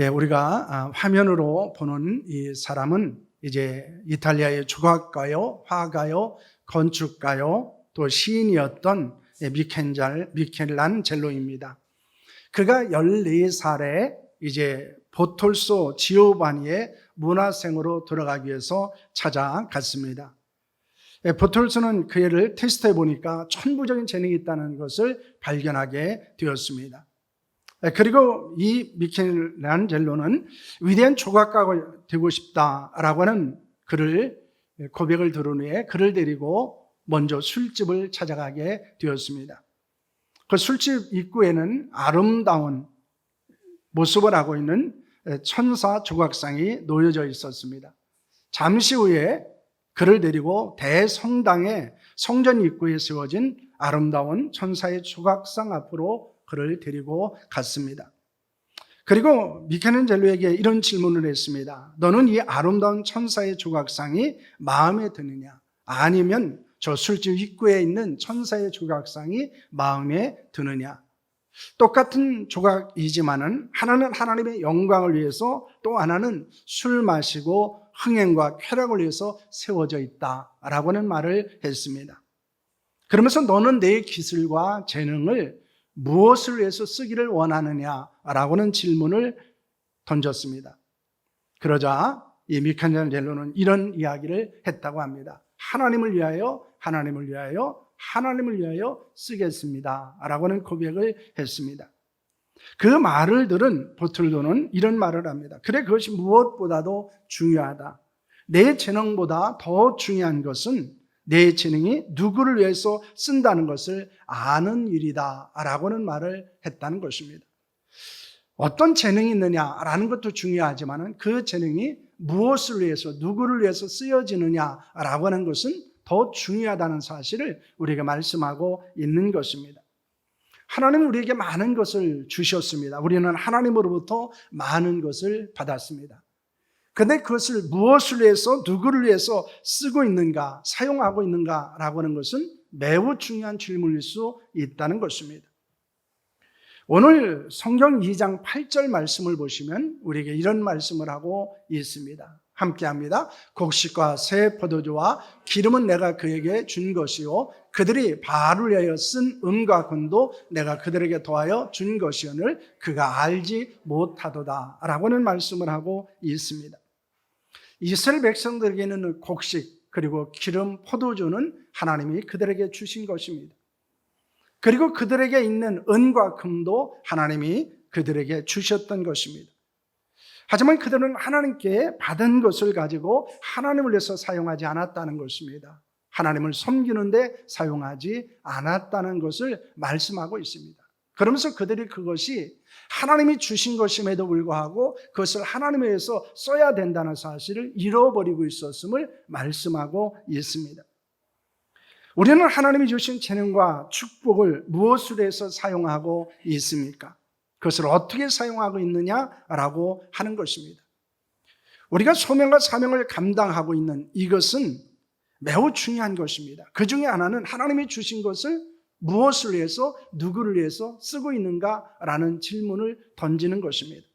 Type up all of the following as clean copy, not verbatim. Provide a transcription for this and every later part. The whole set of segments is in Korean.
우리가 화면으로 보는 이 사람은 이제 이탈리아의 조각가요, 화가요, 건축가요, 또 시인이었던 미켈란젤로입니다. 그가 14살에 이제 보톨소 지오바니의 문화생으로 들어가기 위해서 찾아갔습니다. 보톨소는 그 애를 테스트해 보니까 천부적인 재능이 있다는 것을 발견하게 되었습니다. 그리고 이 미켈란젤로는 위대한 조각가가 되고 싶다라고 하는 고백을 들은 후에 그를 데리고 먼저 술집을 찾아가게 되었습니다. 그 술집 입구에는 아름다운 모습을 하고 있는 천사 조각상이 놓여져 있었습니다. 잠시 후에 그를 데리고 대성당의 성전 입구에 세워진 아름다운 천사의 조각상 앞으로 그를 데리고 갔습니다. 그리고 미켈란젤로에게 이런 질문을 했습니다. 너는 이 아름다운 천사의 조각상이 마음에 드느냐? 아니면 저 술집 입구에 있는 천사의 조각상이 마음에 드느냐? 똑같은 조각이지만은 하나는 하나님의 영광을 위해서 또 하나는 술 마시고 흥행과 쾌락을 위해서 세워져 있다라고는 말을 했습니다. 그러면서 너는 내 기술과 재능을 무엇을 위해서 쓰기를 원하느냐라고는 질문을 던졌습니다. 그러자 이 미켈란젤로는 이런 이야기를 했다고 합니다. 하나님을 위하여, 하나님을 위하여, 하나님을 위하여 쓰겠습니다 라고는 고백을 했습니다. 그 말을 들은 보톨소는 이런 말을 합니다. 그래, 그것이 무엇보다도 중요하다. 내 재능보다 더 중요한 것은 내 재능이 누구를 위해서 쓴다는 것을 아는 일이다 라고는 말을 했다는 것입니다. 어떤 재능이 있느냐라는 것도 중요하지만 그 재능이 무엇을 위해서, 누구를 위해서 쓰여지느냐라고 하는 것은 더 중요하다는 사실을 우리에게 말씀하고 있는 것입니다. 하나님은 우리에게 많은 것을 주셨습니다. 우리는 하나님으로부터 많은 것을 받았습니다. 그런데 그것을 무엇을 위해서, 누구를 위해서 쓰고 있는가, 사용하고 있는가라고 하는 것은 매우 중요한 질문일 수 있다는 것입니다. 오늘 성경 2장 8절 말씀을 보시면 우리에게 이런 말씀을 하고 있습니다. 함께합니다. 곡식과 새 포도주와 기름은 내가 그에게 준 것이요 그들이 바알을 위하여 쓴 은과 금도 내가 그들에게 더하여 준 것이오늘 그가 알지 못하도다 라고는 말씀을 하고 있습니다. 이스라엘 백성들에게는 곡식 그리고 기름, 포도주는 하나님이 그들에게 주신 것입니다. 그리고 그들에게 있는 은과 금도 하나님이 그들에게 주셨던 것입니다. 하지만 그들은 하나님께 받은 것을 가지고 하나님을 위해서 사용하지 않았다는 것입니다. 하나님을 섬기는데 사용하지 않았다는 것을 말씀하고 있습니다. 그러면서 그들이 그것이 하나님이 주신 것임에도 불구하고 그것을 하나님에 의해서 써야 된다는 사실을 잃어버리고 있었음을 말씀하고 있습니다. 우리는 하나님이 주신 재능과 축복을 무엇을 해서 사용하고 있습니까? 그것을 어떻게 사용하고 있느냐라고 하는 것입니다. 우리가 소명과 사명을 감당하고 있는 이것은 매우 중요한 것입니다. 그 중에 하나는 하나님이 주신 것을 무엇을 위해서, 누구를 위해서 쓰고 있는가라는 질문을 던지는 것입니다.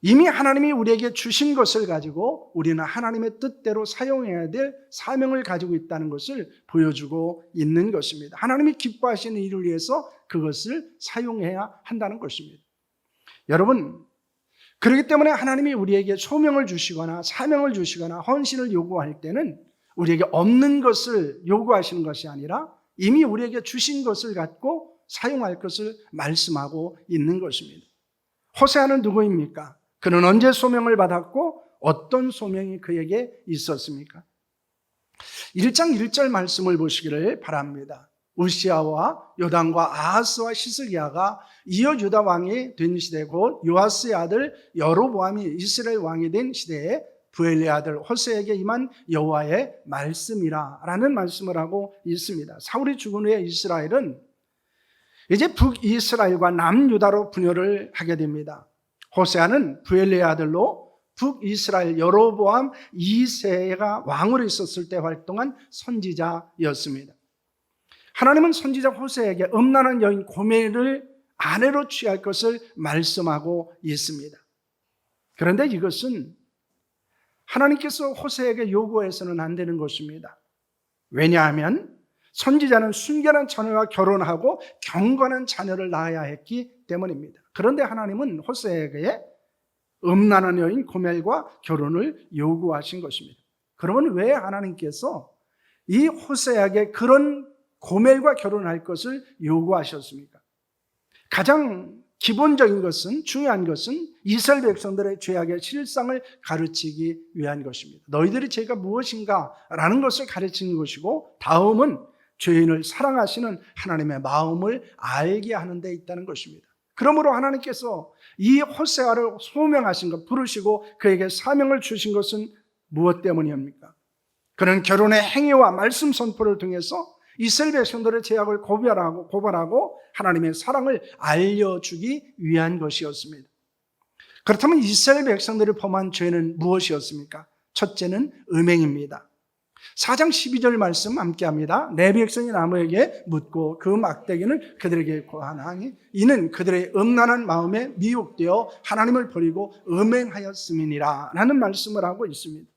이미 하나님이 우리에게 주신 것을 가지고 우리는 하나님의 뜻대로 사용해야 될 사명을 가지고 있다는 것을 보여주고 있는 것입니다. 하나님이 기뻐하시는 일을 위해서 그것을 사용해야 한다는 것입니다. 여러분, 그렇기 때문에 하나님이 우리에게 소명을 주시거나 사명을 주시거나 헌신을 요구할 때는 우리에게 없는 것을 요구하시는 것이 아니라 이미 우리에게 주신 것을 갖고 사용할 것을 말씀하고 있는 것입니다. 호세아는 누구입니까? 그는 언제 소명을 받았고 어떤 소명이 그에게 있었습니까? 1장 1절 말씀을 보시기를 바랍니다. 우시아와 요담과 아하스와 히스기야가 이어 유다 왕이 된 시대 곧 요아스의 아들 여로보암이 이스라엘 왕이 된 시대에 부엘의 아들 호세에게 임한 여호와의 말씀이라 라는 말씀을 하고 있습니다. 사울이 죽은 후에 이스라엘은 이제 북이스라엘과 남유다로 분열을 하게 됩니다. 호세아는 부엘의 아들로 북이스라엘 여로보암 2세가 왕으로 있었을 때 활동한 선지자였습니다. 하나님은 선지자 호세에게 음란한 여인 고멜을 아내로 취할 것을 말씀하고 있습니다. 그런데 이것은 하나님께서 호세에게 요구해서는 안 되는 것입니다. 왜냐하면 선지자는 순결한 자녀와 결혼하고 경건한 자녀를 낳아야 했기 때문입니다. 그런데 하나님은 호세에게 음란한 여인 고멜과 결혼을 요구하신 것입니다. 그러면 왜 하나님께서 이 호세에게 그런 고멜과 결혼할 것을 요구하셨습니까? 가장 기본적인 것은, 중요한 것은 이스라엘 백성들의 죄악의 실상을 가르치기 위한 것입니다. 너희들의 죄가 무엇인가 라는 것을 가르치는 것이고, 다음은 죄인을 사랑하시는 하나님의 마음을 알게 하는 데 있다는 것입니다. 그러므로 하나님께서 이 호세아를 소명하신 것, 부르시고 그에게 사명을 주신 것은 무엇 때문입니까? 그는 결혼의 행위와 말씀 선포를 통해서 이스라엘 백성들의 죄악을 고발하고 하나님의 사랑을 알려주기 위한 것이었습니다. 그렇다면 이스라엘 백성들이 범한 죄는 무엇이었습니까? 첫째는 음행입니다. 4장 12절 말씀 함께합니다. 내 백성이 나무에게 묻고 그 막대기는 그들에게 고하나니 이는 그들의 음란한 마음에 미혹되어 하나님을 버리고 음행하였음이니라 라는 말씀을 하고 있습니다.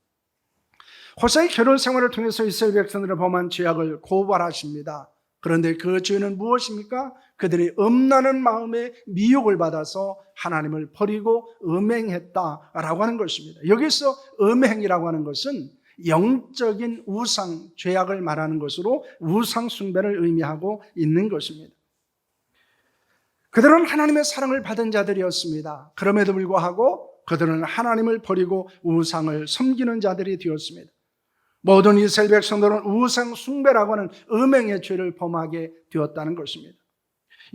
호세의 결혼 생활을 통해서 이스라엘 백성들의 범한 죄악을 고발하십니다. 그런데 그 죄는 무엇입니까? 그들이 음란한 마음에 미혹을 받아서 하나님을 버리고 음행했다라고 하는 것입니다. 여기서 음행이라고 하는 것은 영적인 우상, 죄악을 말하는 것으로 우상 숭배를 의미하고 있는 것입니다. 그들은 하나님의 사랑을 받은 자들이었습니다. 그럼에도 불구하고 그들은 하나님을 버리고 우상을 섬기는 자들이 되었습니다. 모든 이스라엘 백성들은 우상 숭배라고 하는 음행의 죄를 범하게 되었다는 것입니다.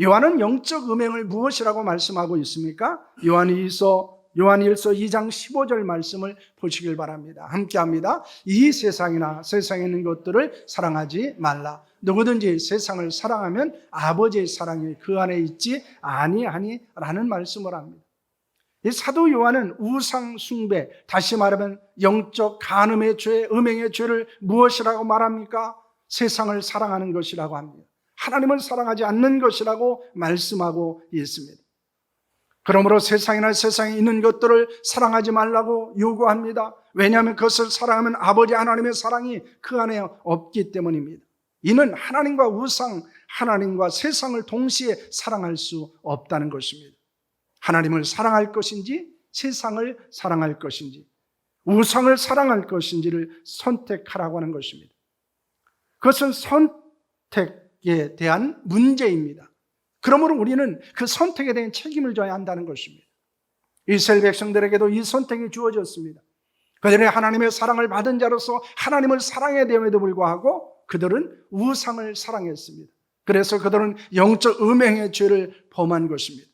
요한은 영적 음행을 무엇이라고 말씀하고 있습니까? 요한일서 2장 15절 말씀을 보시길 바랍니다. 함께합니다. 이 세상이나 세상에 있는 것들을 사랑하지 말라. 누구든지 세상을 사랑하면 아버지의 사랑이 그 안에 있지 아니하니 라는 말씀을 합니다. 이 사도 요한은 우상 숭배, 다시 말하면 영적 간음의 죄, 음행의 죄를 무엇이라고 말합니까? 세상을 사랑하는 것이라고 합니다. 하나님을 사랑하지 않는 것이라고 말씀하고 있습니다. 그러므로 세상이나 세상에 있는 것들을 사랑하지 말라고 요구합니다. 왜냐하면 그것을 사랑하면 아버지 하나님의 사랑이 그 안에 없기 때문입니다. 이는 하나님과 우상, 하나님과 세상을 동시에 사랑할 수 없다는 것입니다. 하나님을 사랑할 것인지 세상을 사랑할 것인지 우상을 사랑할 것인지를 선택하라고 하는 것입니다. 그것은 선택에 대한 문제입니다. 그러므로 우리는 그 선택에 대한 책임을 져야 한다는 것입니다. 이스라엘 백성들에게도 이 선택이 주어졌습니다. 그들이 하나님의 사랑을 받은 자로서 하나님을 사랑해야 됨에도 불구하고 그들은 우상을 사랑했습니다. 그래서 그들은 영적 음행의 죄를 범한 것입니다.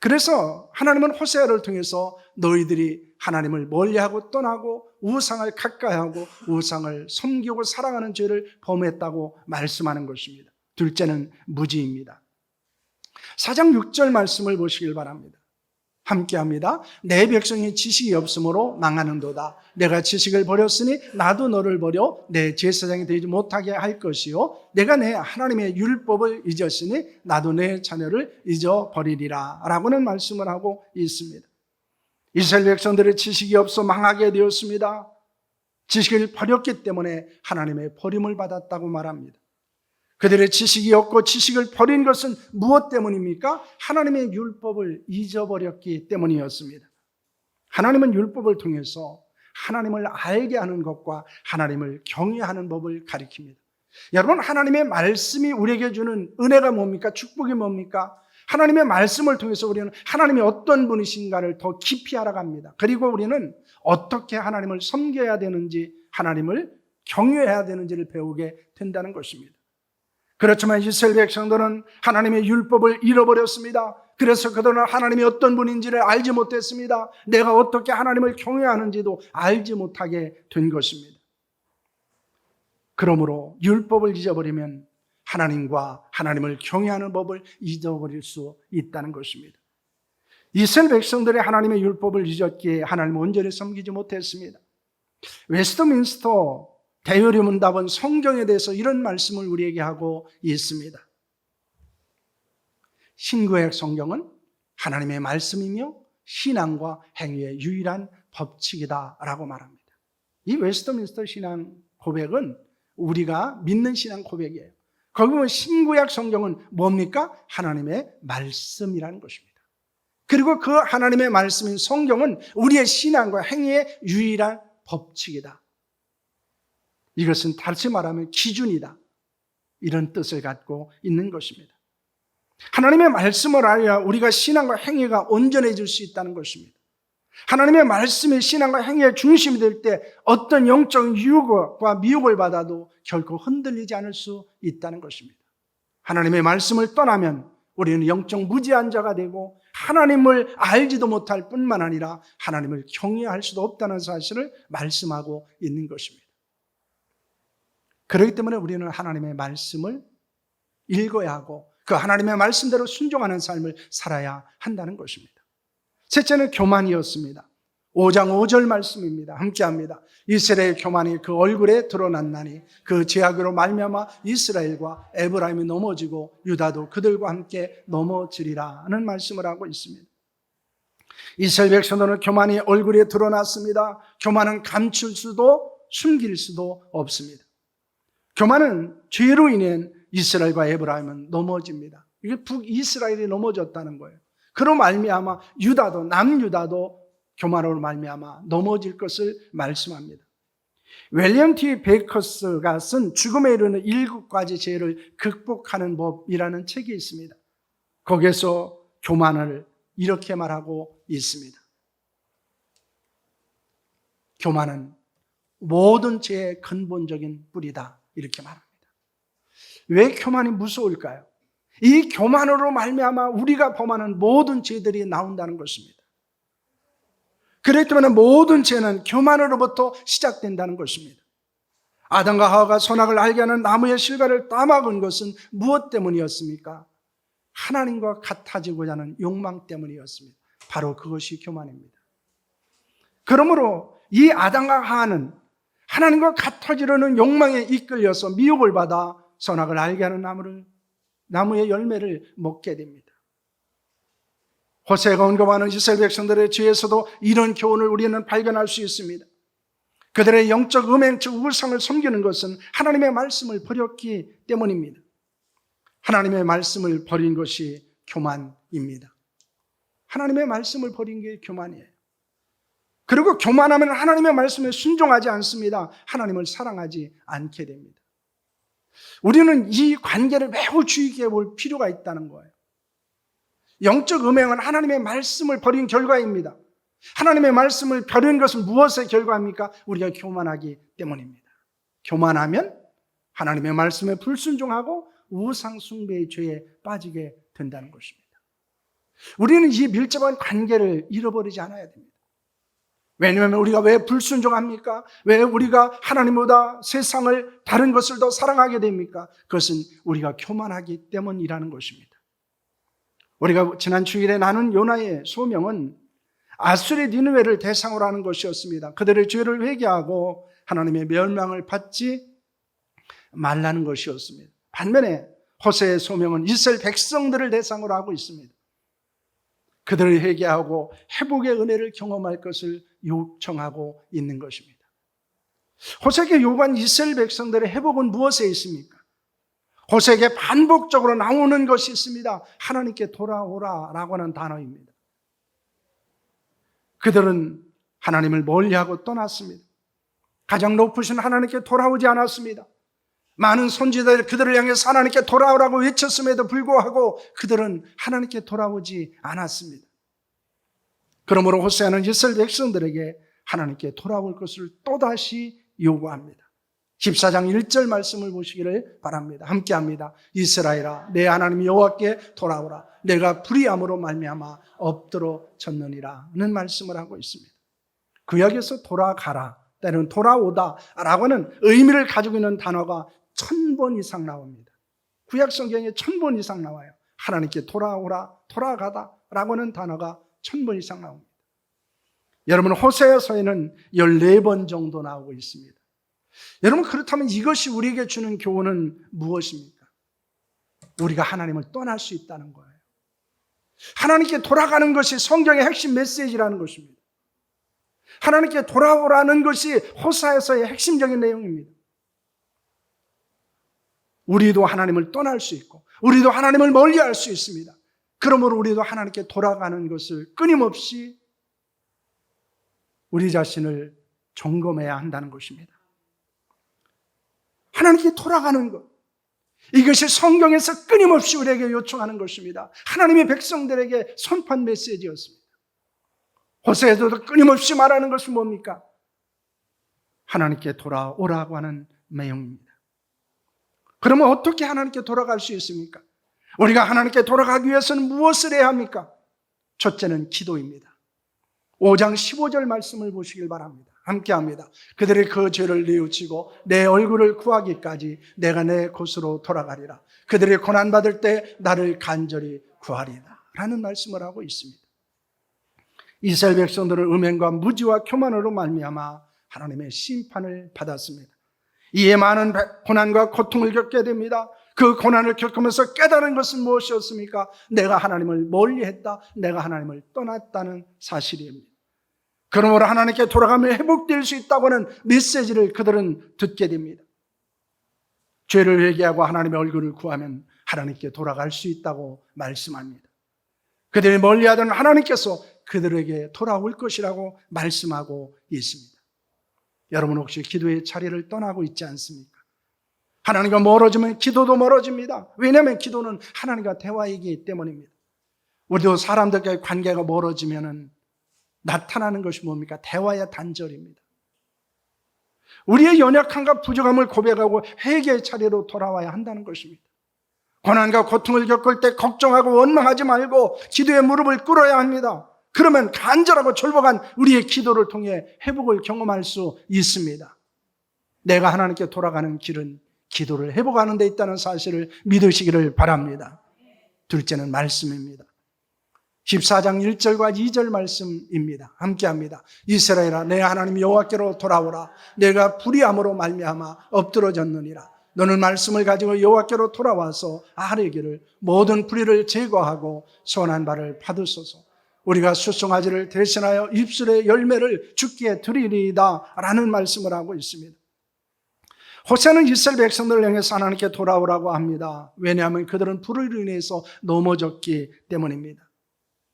그래서 하나님은 호세아를 통해서 너희들이 하나님을 멀리하고 떠나고 우상을 가까이하고 우상을 섬기고 사랑하는 죄를 범했다고 말씀하는 것입니다. 둘째는 무지입니다. 4장 6절 말씀을 보시길 바랍니다. 함께합니다. 내 백성이 지식이 없으므로 망하는도다. 내가 지식을 버렸으니 나도 너를 버려 내 제사장이 되지 못하게 할 것이요 내가 내 하나님의 율법을 잊었으니 나도 내 자녀를 잊어버리리라 라고는 말씀을 하고 있습니다. 이스라엘 백성들의 지식이 없어 망하게 되었습니다. 지식을 버렸기 때문에 하나님의 버림을 받았다고 말합니다. 그들의 지식이 없고 지식을 버린 것은 무엇 때문입니까? 하나님의 율법을 잊어버렸기 때문이었습니다. 하나님은 율법을 통해서 하나님을 알게 하는 것과 하나님을 경외하는 법을 가리킵니다. 여러분, 하나님의 말씀이 우리에게 주는 은혜가 뭡니까? 축복이 뭡니까? 하나님의 말씀을 통해서 우리는 하나님이 어떤 분이신가를 더 깊이 알아갑니다. 그리고 우리는 어떻게 하나님을 섬겨야 되는지, 하나님을 경외해야 되는지를 배우게 된다는 것입니다. 그렇지만 이스라엘 백성들은 하나님의 율법을 잃어버렸습니다. 그래서 그들은 하나님이 어떤 분인지를 알지 못했습니다. 내가 어떻게 하나님을 경외하는지도 알지 못하게 된 것입니다. 그러므로 율법을 잊어버리면 하나님과 하나님을 경외하는 법을 잊어버릴 수 있다는 것입니다. 이스라엘 백성들이 하나님의 율법을 잊었기에 하나님을 온전히 섬기지 못했습니다. 웨스트민스터 대의문답은 성경에 대해서 이런 말씀을 우리에게 하고 있습니다. 신구약 성경은 하나님의 말씀이며 신앙과 행위의 유일한 법칙이다라고 말합니다. 이 웨스트민스터 신앙 고백은 우리가 믿는 신앙 고백이에요. 거기 보면 신구약 성경은 뭡니까? 하나님의 말씀이라는 것입니다. 그리고 그 하나님의 말씀인 성경은 우리의 신앙과 행위의 유일한 법칙이다. 이것은 다시 말하면 기준이다. 이런 뜻을 갖고 있는 것입니다. 하나님의 말씀을 알아야 우리가 신앙과 행위가 온전해질 수 있다는 것입니다. 하나님의 말씀이 신앙과 행위의 중심이 될 때 어떤 영적 유혹과 미혹을 받아도 결코 흔들리지 않을 수 있다는 것입니다. 하나님의 말씀을 떠나면 우리는 영적 무지한 자가 되고 하나님을 알지도 못할 뿐만 아니라 하나님을 경외할 수도 없다는 사실을 말씀하고 있는 것입니다. 그렇기 때문에 우리는 하나님의 말씀을 읽어야 하고 그 하나님의 말씀대로 순종하는 삶을 살아야 한다는 것입니다. 셋째는 교만이었습니다. 5장 5절 말씀입니다. 함께합니다. 이스라엘 교만이 그 얼굴에 드러났나니 그 죄악으로 말미암아 이스라엘과 에브라임이 넘어지고 유다도 그들과 함께 넘어지리라 하는 말씀을 하고 있습니다. 이스라엘 백성들은 교만이 얼굴에 드러났습니다. 교만은 감출 수도 숨길 수도 없습니다. 교만은 죄로 인해 이스라엘과 에브라임은 넘어집니다. 이게 북이스라엘이 넘어졌다는 거예요. 그로 말미암아 유다도 남유다도 교만으로 말미암아 넘어질 것을 말씀합니다. 윌리엄 T. 베이커스가 쓴 죽음에 이르는 7가지 죄를 극복하는 법이라는 책이 있습니다. 거기에서 교만을 이렇게 말하고 있습니다. 교만은 모든 죄의 근본적인 뿌리다. 이렇게 말합니다. 왜 교만이 무서울까요? 이 교만으로 말미암아 우리가 범하는 모든 죄들이 나온다는 것입니다. 그렇기 때문에 모든 죄는 교만으로부터 시작된다는 것입니다. 아담과 하와가 선악을 알게 하는 나무의 실과를 따먹은 것은 무엇 때문이었습니까? 하나님과 같아지고자 하는 욕망 때문이었습니다. 바로 그것이 교만입니다. 그러므로 이 아담과 하와는 하나님과 같아지려는 욕망에 이끌려서 미혹을 받아 선악을 알게 하는 나무의 열매를 먹게 됩니다. 호세아가 언급하는 이스라엘 백성들의 죄에서도 이런 교훈을 우리는 발견할 수 있습니다. 그들의 영적 음행적 우상을 섬기는 것은 하나님의 말씀을 버렸기 때문입니다. 하나님의 말씀을 버린 것이 교만입니다. 하나님의 말씀을 버린 게 교만이에요. 그리고 교만하면 하나님의 말씀에 순종하지 않습니다. 하나님을 사랑하지 않게 됩니다. 우리는 이 관계를 매우 주의 깊게 볼 필요가 있다는 거예요. 영적 음행은 하나님의 말씀을 버린 결과입니다. 하나님의 말씀을 버린 것은 무엇의 결과입니까? 우리가 교만하기 때문입니다. 교만하면 하나님의 말씀에 불순종하고 우상 숭배의 죄에 빠지게 된다는 것입니다. 우리는 이 밀접한 관계를 잃어버리지 않아야 됩니다. 왜냐하면 우리가 왜 불순종합니까? 왜 우리가 하나님보다 세상을 다른 것을 더 사랑하게 됩니까? 그것은 우리가 교만하기 때문이라는 것입니다. 우리가 지난 주일에 나눈 요나의 소명은 아수르 니느웨를 대상으로 하는 것이었습니다. 그들의 죄를 회개하고 하나님의 멸망을 받지 말라는 것이었습니다. 반면에 호세의 소명은 이스라엘 백성들을 대상으로 하고 있습니다. 그들을 회개하고 회복의 은혜를 경험할 것을 요청하고 있는 것입니다. 호세에게 요구한 이스라엘 백성들의 회복은 무엇에 있습니까? 호세에게 반복적으로 나오는 것이 있습니다. 하나님께 돌아오라라고 하는 단어입니다. 그들은 하나님을 멀리하고 떠났습니다. 가장 높으신 하나님께 돌아오지 않았습니다. 많은 선지자들이 그들을 향해서 하나님께 돌아오라고 외쳤음에도 불구하고 그들은 하나님께 돌아오지 않았습니다. 그러므로 호세아는 이스라엘 백성들에게 하나님께 돌아올 것을 또다시 요구합니다. 14장 1절 말씀을 보시기를 바랍니다. 함께합니다. 이스라엘아 내 하나님 여호와께 돌아오라. 내가 불의함으로 말미암아 엎드러 졌느니라는 말씀을 하고 있습니다. 구약에서 돌아가라 때는 돌아오다 라고 하는 의미를 가지고 있는 단어가 1000번 이상 나옵니다. 구약 성경에 1000번 이상 나와요. 하나님께 돌아오라, 돌아가다 라고 하는 단어가 1000번 이상 나옵니다. 여러분 호세아서에는 14번 정도 나오고 있습니다. 여러분 그렇다면 이것이 우리에게 주는 교훈은 무엇입니까? 우리가 하나님을 떠날 수 있다는 거예요. 하나님께 돌아가는 것이 성경의 핵심 메시지라는 것입니다. 하나님께 돌아오라는 것이 호사에서의 핵심적인 내용입니다. 우리도 하나님을 떠날 수 있고 우리도 하나님을 멀리할 수 있습니다. 그러므로 우리도 하나님께 돌아가는 것을 끊임없이 우리 자신을 점검해야 한다는 것입니다. 하나님께 돌아가는 것, 이것이 성경에서 끊임없이 우리에게 요청하는 것입니다. 하나님의 백성들에게 선포한 메시지였습니다. 호세에서도 끊임없이 말하는 것은 뭡니까? 하나님께 돌아오라고 하는 내용입니다. 그러면 어떻게 하나님께 돌아갈 수 있습니까? 우리가 하나님께 돌아가기 위해서는 무엇을 해야 합니까? 첫째는 기도입니다. 5장 15절 말씀을 보시길 바랍니다. 함께합니다. 그들이 그 죄를 뉘우치고 내 얼굴을 구하기까지 내가 내 곳으로 돌아가리라. 그들이 고난받을 때 나를 간절히 구하리라 라는 말씀을 하고 있습니다. 이스라엘 백성들은 음행과 무지와 교만으로 말미암아 하나님의 심판을 받았습니다. 이에 많은 고난과 고통을 겪게 됩니다. 그 고난을 겪으면서 깨달은 것은 무엇이었습니까? 내가 하나님을 멀리했다, 내가 하나님을 떠났다는 사실입니다. 그러므로 하나님께 돌아가면 회복될 수 있다고 하는 메시지를 그들은 듣게 됩니다. 죄를 회개하고 하나님의 얼굴을 구하면 하나님께 돌아갈 수 있다고 말씀합니다. 그들이 멀리하던 하나님께서 그들에게 돌아올 것이라고 말씀하고 있습니다. 여러분 혹시 기도의 자리를 떠나고 있지 않습니까? 하나님과 멀어지면 기도도 멀어집니다. 왜냐하면 기도는 하나님과 대화이기 때문입니다. 우리도 사람들과의 관계가 멀어지면 나타나는 것이 뭡니까? 대화의 단절입니다. 우리의 연약함과 부족함을 고백하고 회개의 자리로 돌아와야 한다는 것입니다. 고난과 고통을 겪을 때 걱정하고 원망하지 말고 기도의 무릎을 꿇어야 합니다. 그러면 간절하고 절박한 우리의 기도를 통해 회복을 경험할 수 있습니다. 내가 하나님께 돌아가는 길은 기도를 회복하는 데 있다는 사실을 믿으시기를 바랍니다. 둘째는 말씀입니다. 14장 1절과 2절 말씀입니다. 함께합니다. 이스라엘아, 내 하나님 여호와께로 돌아오라. 내가 불의함으로 말미암아 엎드러졌느니라. 너는 말씀을 가지고 여호와께로 돌아와서 아뢰기를 모든 불의를 제거하고 선한 바를 받으소서. 우리가 수송아지를 대신하여 입술의 열매를 주께 드리리이다 라는 말씀을 하고 있습니다. 호세는 이스라엘 백성들을 향해서 하나님께 돌아오라고 합니다. 왜냐하면 그들은 불의로 인해서 넘어졌기 때문입니다.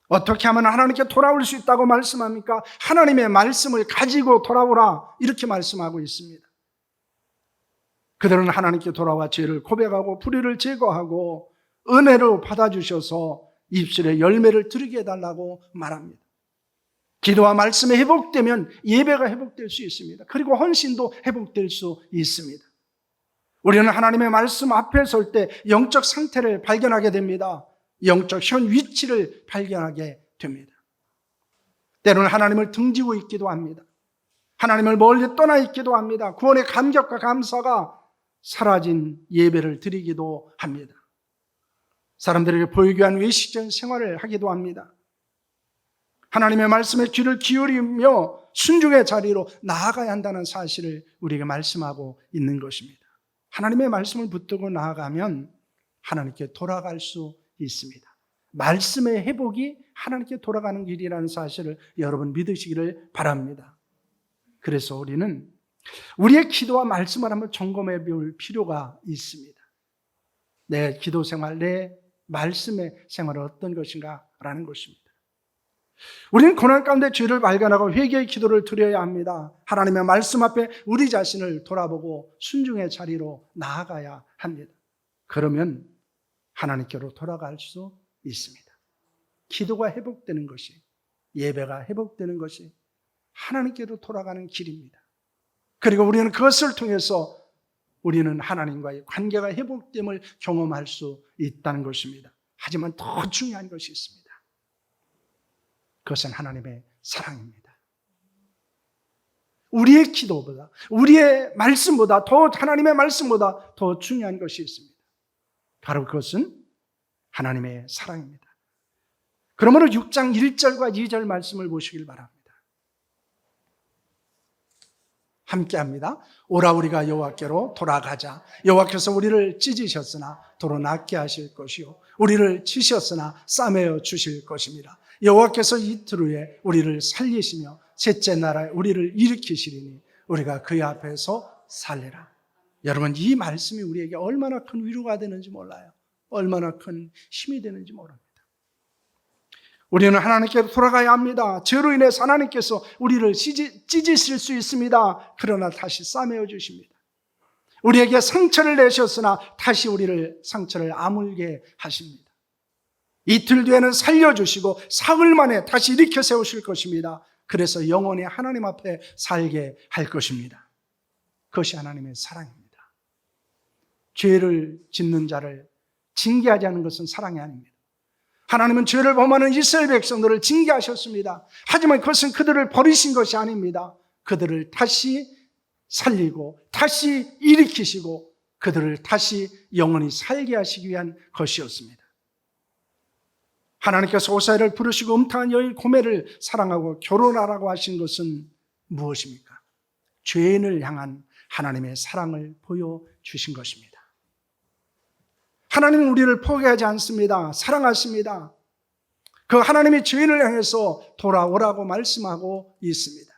어떻게 하면 하나님께 돌아올 수 있다고 말씀합니까? 하나님의 말씀을 가지고 돌아오라 이렇게 말씀하고 있습니다. 그들은 하나님께 돌아와 죄를 고백하고 불의를 제거하고 은혜로 받아주셔서 입술에 열매를 드리게 해달라고 말합니다. 기도와 말씀이 회복되면 예배가 회복될 수 있습니다. 그리고 헌신도 회복될 수 있습니다. 우리는 하나님의 말씀 앞에 설 때 영적 상태를 발견하게 됩니다. 영적 현 위치를 발견하게 됩니다. 때로는 하나님을 등지고 있기도 합니다. 하나님을 멀리 떠나 있기도 합니다. 구원의 감격과 감사가 사라진 예배를 드리기도 합니다. 사람들에게 보이기 위한 외식적인 생활을 하기도 합니다. 하나님의 말씀에 귀를 기울이며 순종의 자리로 나아가야 한다는 사실을 우리에게 말씀하고 있는 것입니다. 하나님의 말씀을 붙들고 나아가면 하나님께 돌아갈 수 있습니다. 말씀의 회복이 하나님께 돌아가는 길이라는 사실을 여러분 믿으시기를 바랍니다. 그래서 우리는 우리의 기도와 말씀을 한번 점검해 볼 필요가 있습니다. 내 기도 생활, 내 말씀의 생활은 어떤 것인가 라는 것입니다. 우리는 고난 가운데 죄를 발견하고 회개의 기도를 드려야 합니다. 하나님의 말씀 앞에 우리 자신을 돌아보고 순종의 자리로 나아가야 합니다. 그러면 하나님께로 돌아갈 수 있습니다. 기도가 회복되는 것이, 예배가 회복되는 것이 하나님께로 돌아가는 길입니다. 그리고 우리는 그것을 통해서 우리는 하나님과의 관계가 회복됨을 경험할 수 있다는 것입니다. 하지만 더 중요한 것이 있습니다. 그것은 하나님의 사랑입니다. 우리의 기도보다, 우리의 말씀보다, 하나님의 말씀보다 더 중요한 것이 있습니다. 바로 그것은 하나님의 사랑입니다. 그러므로 6장 1절과 2절 말씀을 보시길 바랍니다. 함께합니다. 오라 우리가 여호와께로 돌아가자. 여호와께서 우리를 찢으셨으나 도로 낫게 하실 것이요 우리를 치셨으나 싸매어 주실 것입니다. 여호와께서 이틀 후에 우리를 살리시며 셋째 날에 우리를 일으키시리니 우리가 그의 앞에서 살리라. 여러분, 이 말씀이 우리에게 얼마나 큰 위로가 되는지 몰라요. 얼마나 큰 힘이 되는지 모릅니다. 우리는 하나님께로 돌아가야 합니다. 죄로 인해서 하나님께서 우리를 찢으실 수 있습니다. 그러나 다시 싸매어 주십니다. 우리에게 상처를 내셨으나 다시 우리를 상처를 아물게 하십니다. 이틀 뒤에는 살려주시고 사흘 만에 다시 일으켜 세우실 것입니다. 그래서 영원히 하나님 앞에 살게 할 것입니다. 그것이 하나님의 사랑입니다. 죄를 짓는 자를 징계하지 않는 것은 사랑이 아닙니다. 하나님은 죄를 범하는 이스라엘 백성들을 징계하셨습니다. 하지만 그것은 그들을 버리신 것이 아닙니다. 그들을 다시 살리고 다시 일으키시고 그들을 다시 영원히 살게 하시기 위한 것이었습니다. 하나님께서 호세아를 부르시고 음탕한 여인 고멜을 사랑하고 결혼하라고 하신 것은 무엇입니까? 죄인을 향한 하나님의 사랑을 보여주신 것입니다. 하나님은 우리를 포기하지 않습니다. 사랑하십니다. 그 하나님이 죄인을 향해서 돌아오라고 말씀하고 있습니다.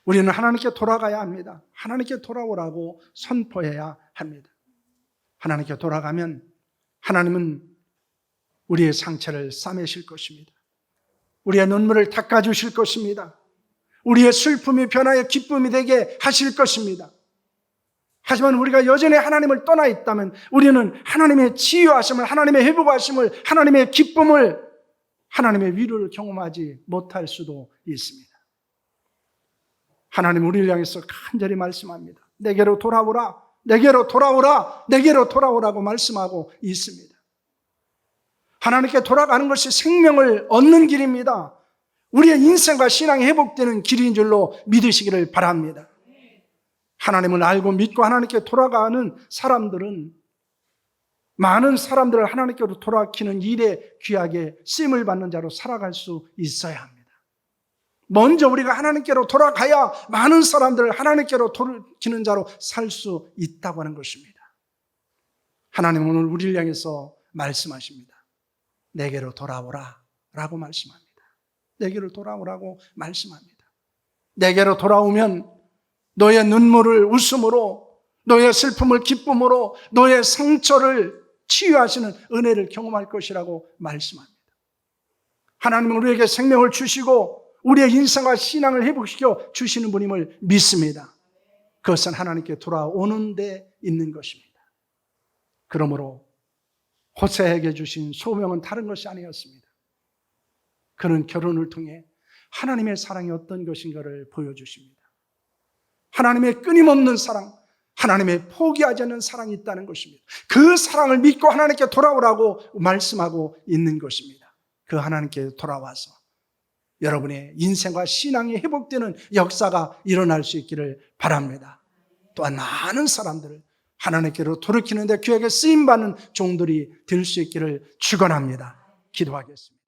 우리는 하나님께 돌아가야 합니다. 하나님께 돌아오라고 선포해야 합니다. 하나님께 돌아가면 하나님은 우리의 상처를 싸매실 것입니다. 우리의 눈물을 닦아주실 것입니다. 우리의 슬픔이 변화의 기쁨이 되게 하실 것입니다. 하지만 우리가 여전히 하나님을 떠나 있다면 우리는 하나님의 치유하심을, 하나님의 회복하심을, 하나님의 기쁨을, 하나님의 위로를 경험하지 못할 수도 있습니다. 하나님 우리를 향해서 간절히 말씀합니다. 내게로 돌아오라, 내게로 돌아오라, 내게로 돌아오라고 말씀하고 있습니다. 하나님께 돌아가는 것이 생명을 얻는 길입니다. 우리의 인생과 신앙이 회복되는 길인 줄로 믿으시기를 바랍니다. 하나님을 알고 믿고 하나님께 돌아가는 사람들은 많은 사람들을 하나님께로 돌아키는 일에 귀하게 쓰임을 받는 자로 살아갈 수 있어야 합니다. 먼저 우리가 하나님께로 돌아가야 많은 사람들을 하나님께로 돌이키는 자로 살 수 있다고 하는 것입니다. 하나님은 오늘 우리를 향해서 말씀하십니다. 내게로 돌아오라 라고 말씀합니다. 내게로 돌아오라고 말씀합니다. 내게로 돌아오면 너의 눈물을 웃음으로, 너의 슬픔을 기쁨으로, 너의 상처를 치유하시는 은혜를 경험할 것이라고 말씀합니다. 하나님은 우리에게 생명을 주시고 우리의 인생과 신앙을 회복시켜 주시는 분임을 믿습니다. 그것은 하나님께 돌아오는 데 있는 것입니다. 그러므로 호세아에게 주신 소명은 다른 것이 아니었습니다. 그는 결혼을 통해 하나님의 사랑이 어떤 것인가를 보여주십니다. 하나님의 끊임없는 사랑, 하나님의 포기하지 않는 사랑이 있다는 것입니다. 그 사랑을 믿고 하나님께 돌아오라고 말씀하고 있는 것입니다. 그 하나님께 돌아와서 여러분의 인생과 신앙이 회복되는 역사가 일어날 수 있기를 바랍니다. 또한 많은 사람들을 하나님께로 돌이키는데 귀하게 쓰임받는 종들이 될 수 있기를 축원합니다. 기도하겠습니다.